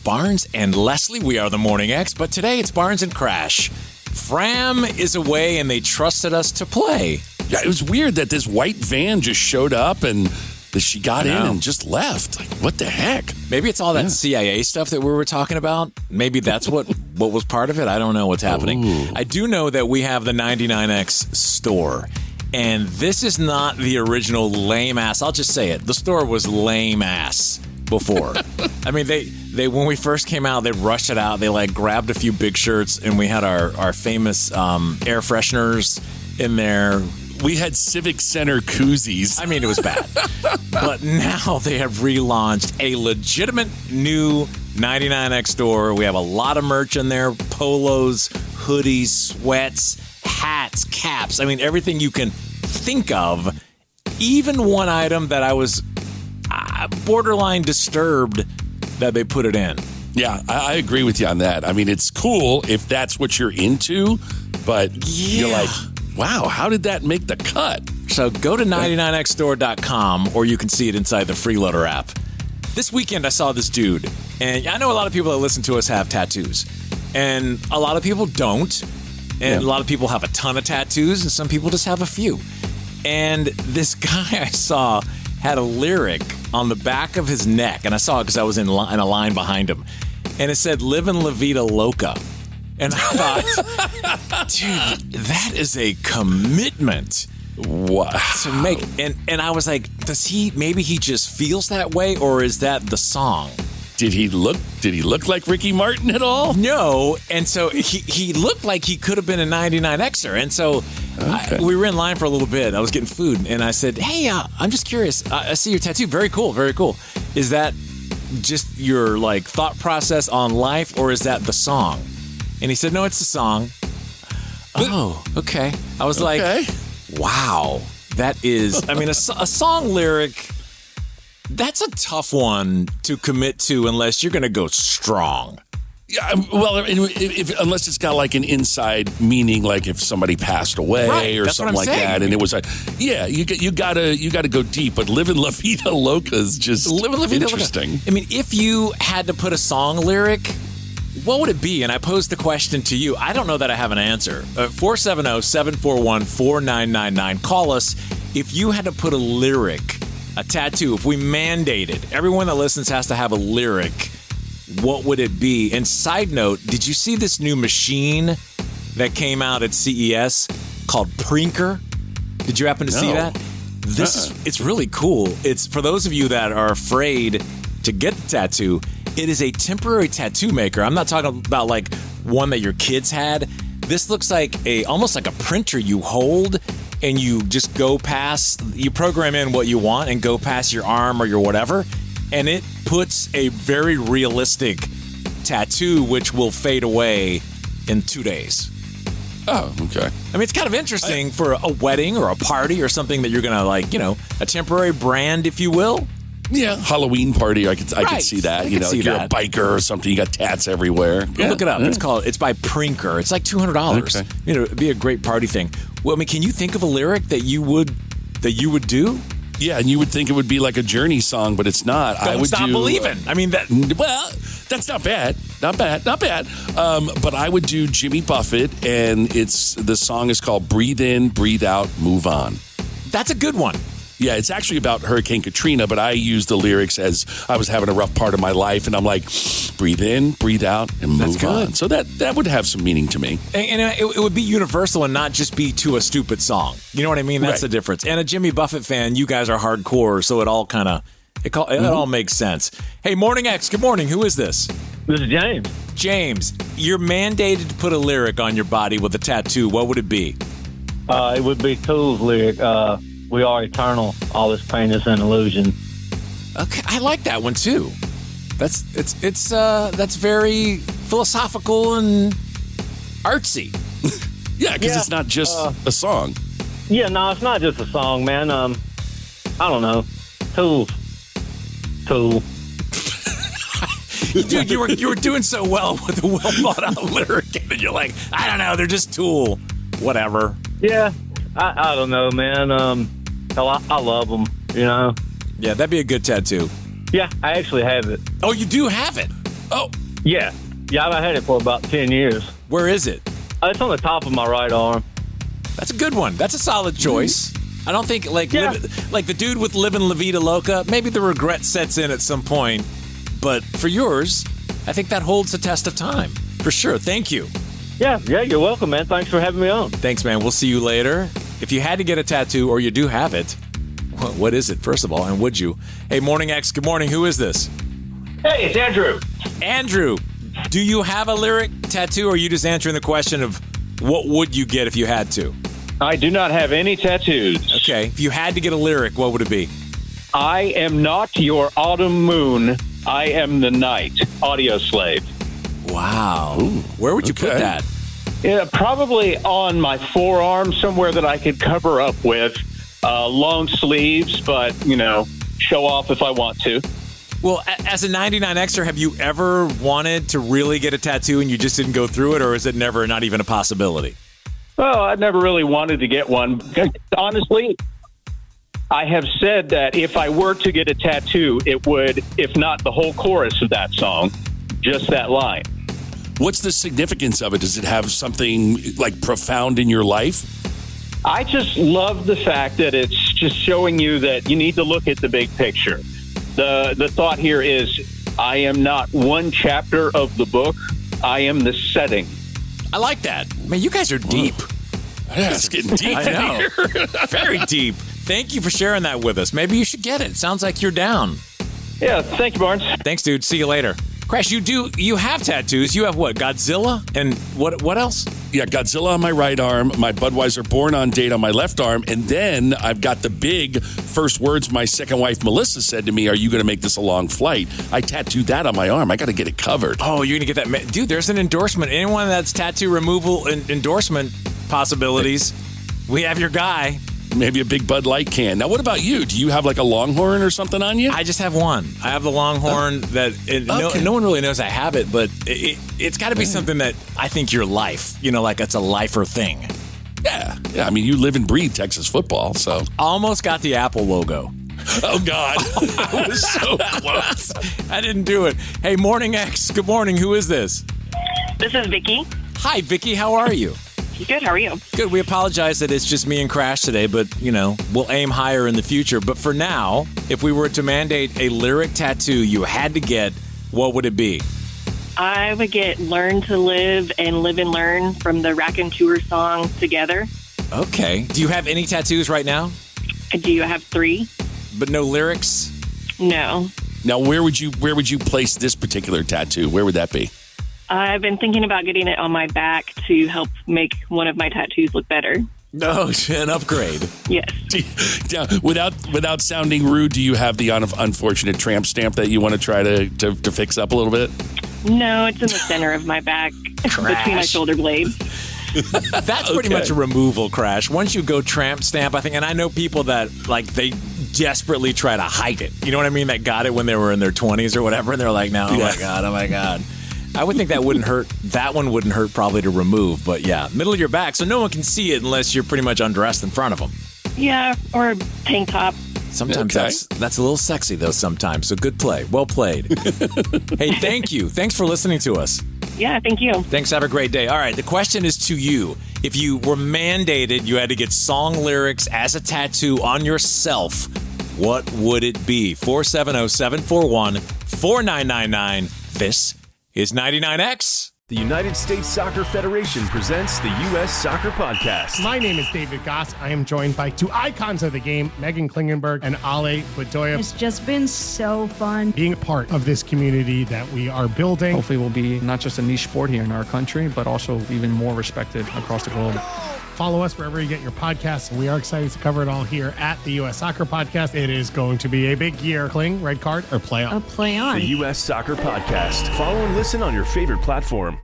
Barnes and Leslie. We are the Morning X, but today it's Barnes and Crash. Fram is away, and they trusted us to play. Yeah, it was weird that this white van just showed up and that she got in and just left. Like, what the heck? Maybe it's all that CIA stuff that we were talking about. Maybe that's what was part of it. I don't know what's happening. Ooh. I do know that we have the 99X store. And this is not the original lame ass. I'll just say it. The store was lame ass before. I mean, they when we first came out, they rushed it out. They grabbed a few big shirts, and we had our famous air fresheners in there. We had Civic Center koozies. I mean, it was bad. But now they have relaunched a legitimate new 99X store. We have a lot of merch in there. Polos, hoodies, sweats, hats, caps. I mean, everything you can think of. Even one item that I was borderline disturbed that they put it in. Yeah, I agree with you on that. I mean, it's cool if that's what you're into, but you're like, wow, how did that make the cut? So go to 99xstore.com, or you can see it inside the Freeloader app. This weekend, I saw this dude, and I know a lot of people that listen to us have tattoos, and a lot of people don't. And a lot of people have a ton of tattoos, and some people just have a few. And this guy I saw had a lyric on the back of his neck, and I saw it because I was in a line behind him. And it said, "Livin' La Vida Loca." And I thought, dude, that is a commitment. Wow. To make. And I was like, maybe he just feels that way, or is that the song? Did he look like Ricky Martin at all? No, and so he looked like he could have been a 99Xer. And so we were in line for a little bit. I was getting food, and I said, "Hey, I'm just curious. I see your tattoo. Very cool, very cool. Is that just your thought process on life, or is that the song?" And he said, "No, it's the song." Oh, okay. I was like, wow, that is. I mean, a song lyric. That's a tough one to commit to unless you're going to go strong. Yeah, well, unless it's got an inside meaning, like if somebody passed away or something like that, and it was you gotta go deep. But "Livin' La Vida Loca" is just interesting. Loca. I mean, if you had to put a song lyric, what would it be? And I posed the question to you. I don't know that I have an answer. 470-741-4999. Call us if you had to put a lyric. A tattoo, if we mandated, everyone that listens has to have a lyric, what would it be? And side note, did you see this new machine that came out at CES called Prinker? Did you happen to see that? It's really cool. It's for those of you that are afraid to get the tattoo, it is a temporary tattoo maker. I'm not talking about one that your kids had. This looks like almost like a printer you hold, and you just you program in what you want and go past your arm or your whatever, and it puts a very realistic tattoo which will fade away in 2 days. Oh, okay. I mean, it's kind of interesting for a wedding or a party or something that you're going to a temporary brand, if you will. Yeah, Halloween party. I could see that. You're a biker or something. You got tats everywhere. Look it up. It's by Prinker. It's like $200. Okay. It'd be a great party thing. Well, I mean, can you think of a lyric that you would do? Yeah, and you would think it would be like a Journey song, but it's not. Don't stop believing. I mean, that's not bad. Not bad. But I would do Jimmy Buffett, and the song is called "Breathe In, Breathe Out, Move On." That's a good one. Yeah, it's actually about Hurricane Katrina, but I used the lyrics as I was having a rough part of my life, and I'm like, breathe in, breathe out, and move on. So that would have some meaning to me. And it would be universal and not just be to a stupid song. You know what I mean? That's the difference. And a Jimmy Buffett fan, you guys are hardcore, so it all kind of, it all makes sense. Hey, Morning X, good morning. Who is this? This is James. James, you're mandated to put a lyric on your body with a tattoo. What would it be? It would be Tool's lyric, "We are eternal. All this pain is an illusion." Okay, I like that one too. That's very philosophical and artsy. Yeah, because it's not just a song. Yeah, no, it's not just a song, man. I don't know. Tool. Dude, you were doing so well with a well thought out lyric, and then you're like, I don't know, they're just Tool. Whatever. Yeah, I don't know, man. I love them, Yeah, that'd be a good tattoo. Yeah, I actually have it. Oh, you do have it? Oh. Yeah. Yeah, I've had it for about 10 years. Where is it? It's on the top of my right arm. That's a good one. That's a solid choice. I don't think, like the dude with Livin' La Vida Loca, maybe the regret sets in at some point. But for yours, I think that holds the test of time. For sure. Thank you. Yeah, you're welcome, man. Thanks for having me on. Thanks, man. We'll see you later. If you had to get a tattoo, or you do have it, what is it, first of all, and would you? Hey, Morning X, good morning. Who is this? Hey, it's Andrew. Andrew, do you have a lyric tattoo, or are you just answering the question of what would you get if you had to? I do not have any tattoos. Okay. If you had to get a lyric, what would it be? I am not your autumn moon. I am the night. Audio Slave. Wow. Ooh, where would you put that? Yeah, probably on my forearm, somewhere that I could cover up with long sleeves, but, show off if I want to. Well, as a 99Xer, have you ever wanted to really get a tattoo and you just didn't go through it, or is it never, not even a possibility? Well, I never really wanted to get one. Honestly, I have said that if I were to get a tattoo, it would, if not the whole chorus of that song, just that line. What's the significance of it? Does it have something like profound in your life? I just love the fact that it's just showing you that you need to look at the big picture. The thought here is, I am not one chapter of the book. I am the setting. I like that. Man, you guys are deep. Yeah, it's getting deep in here. Very deep. Thank you for sharing that with us. Maybe you should get it. Sounds like you're down. Yeah, thank you, Barnes. Thanks, dude. See you later. Crash, you have tattoos. You have what? Godzilla? And what else? Yeah, Godzilla on my right arm, my Budweiser Born on Date on my left arm, and then I've got the big first words my second wife Melissa said to me, "Are you going to make this a long flight?" I tattooed that on my arm. I got to get it covered. Oh, you're going to get that. Dude, there's an endorsement. Anyone that's tattoo removal and endorsement possibilities, we have your guy. Maybe a big Bud Light can. Now, what about you? Do you have like a Longhorn or something on you? I just have one. I have the Longhorn no one really knows I have it, but it's got to be something that I think your life, like it's a lifer thing. Yeah. I mean, you live and breathe Texas football, so. Almost got the Apple logo. Oh, God. I was so close. I didn't do it. Hey, Morning X. Good morning. Who is this? This is Vicky. Hi, Vicky. How are you? Good. How are you? Good. We apologize that it's just me and Crash today, but, we'll aim higher in the future. But for now, if we were to mandate a lyric tattoo you had to get, what would it be? I would get Learn to Live and Live and Learn from the Raconteur song Together. Okay. Do you have any tattoos right now? I do. I have 3. But no lyrics? No. Now, where would you place this particular tattoo? Where would that be? I've been thinking about getting it on my back to help make one of my tattoos look better. No, an upgrade. Yes. Without sounding rude, do you have the unfortunate tramp stamp that you want to try to fix up a little bit? No, it's in the center of my back, between my shoulder blades. That's pretty much a removal, Crash. Once you go tramp stamp, I think, and I know people that, they desperately try to hide it. You know what I mean? That got it when they were in their 20s or whatever, and they're like, no, oh my God. I would think that wouldn't hurt. That one wouldn't hurt probably to remove, but yeah, middle of your back, so no one can see it unless you're pretty much undressed in front of them. Yeah, or a tank top. Sometimes that's a little sexy though. Sometimes, so good play, well played. Hey, thank you. Thanks for listening to us. Yeah, thank you. Thanks. Have a great day. All right, the question is to you: if you were mandated, you had to get song lyrics as a tattoo on yourself, what would it be? 470-741-4999. This is 99X. The United States Soccer Federation presents the U.S. Soccer Podcast. My name is David Goss. I am joined by 2 icons of the game, Megan Klingenberg and Ale Bedoya. It's just been so fun being a part of this community that we are building. Hopefully we'll be not just a niche sport here in our country, but also even more respected across the globe. Follow us wherever you get your podcasts. We are excited to cover it all here at the U.S. Soccer Podcast. It is going to be a big year. Kling, red card, or play on? A play on. The U.S. Soccer Podcast. Follow and listen on your favorite platform.